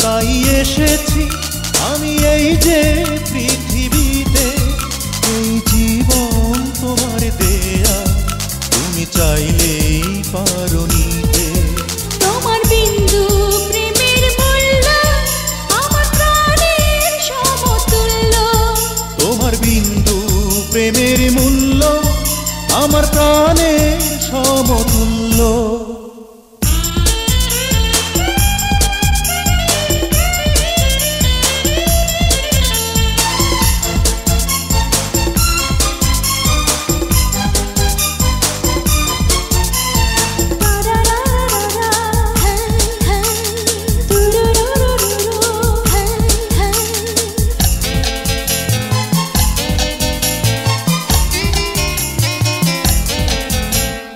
তাই এসেছি আমি এই যে পৃথিবীতে, এই জীবন তোমার দেয়া, তুমি চাইলেই পারো নিতে। তোমার বিন্দু প্রেমের মূল্য আমার প্রাণের সমতুল্য, তোমার বিন্দু প্রেমের মূল্য আমার প্রাণের সমতুল্য।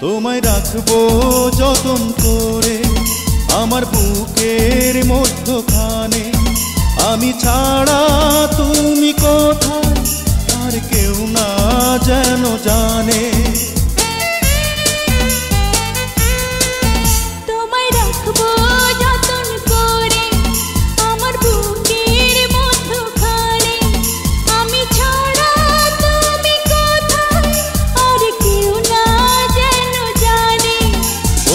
তোমায় রাখবো যতন করে আমার বুকের মধ্যখানে, আমি ছাড়া তুমি কোথায় আর কেউ না যেন জানে। তোমায় রাখবো যতন করে আমার বুকের মধ্যখানে, আমি ছাড়া তুমি কোথায় আর কেউ না যেন জানে।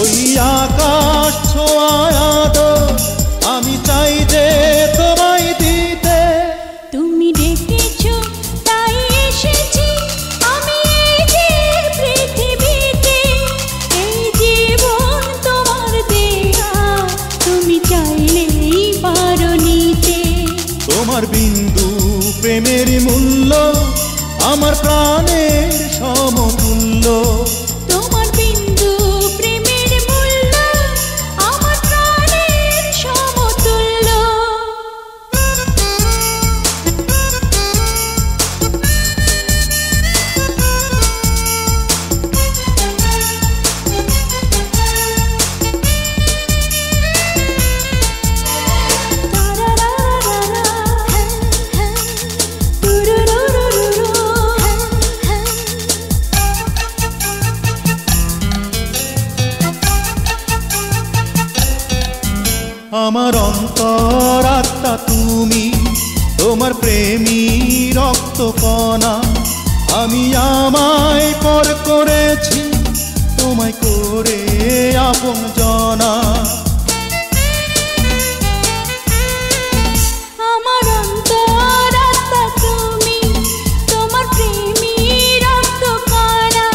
ওই আকাশ ছোঁয়া আদর আমি চাই যে তোমায় দিতে, তুমি ডেকেছো তাই এসেছি আমি এই যে পৃথিবীতে, এই জীবন তোমার দেয়া, তুমি চাইলেই পারো নিতে। তোমার বিন্দু প্রেমের মূল্য আমার প্রাণের সমতুল্য। তোমার বিন্দু প্রেমের মূল্য আমার প্রাণের সমতুল্য। আমার অন্তরাত্মা তুমি, তোমার প্রেমী রক্তকণা, আমি আমায় পর করেছি তোমায় করে আপন জনা। আমার অন্তরাত্মা তুমি, তোমার প্রেমী রক্তকণা,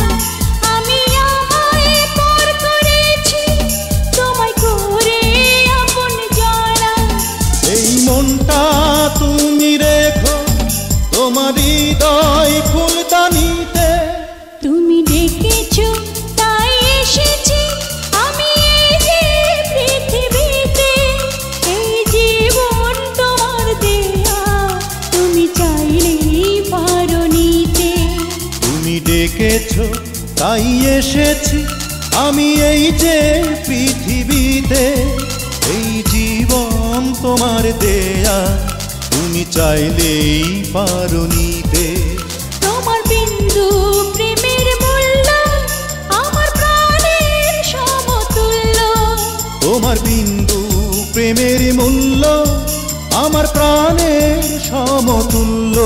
আমি আমায় পর করেছি তোমায় করে আপন জনা। এই মনটা তুমি রেখো তোমার হৃদয় ফুলদানিতে, তুমি ডেকেছো তাই এসেছি আমি এই যে পৃথিবীতে, এই জীবন তোমার দেয়া, তুমি চাইলেই পারো নিতে। তুমি ডেকেছো তাই এসেছি আমি এই যে পৃথিবীতে, এই জীবন তোমার দেয়া, তুমি চাইলেই পারো নিতে। তোমার বিন্দু প্রেমের মূল্য আমার প্রাণের সমতুল্য, তোমার বিন্দু প্রেমের মূল্য আমার প্রাণের সমতুল্য।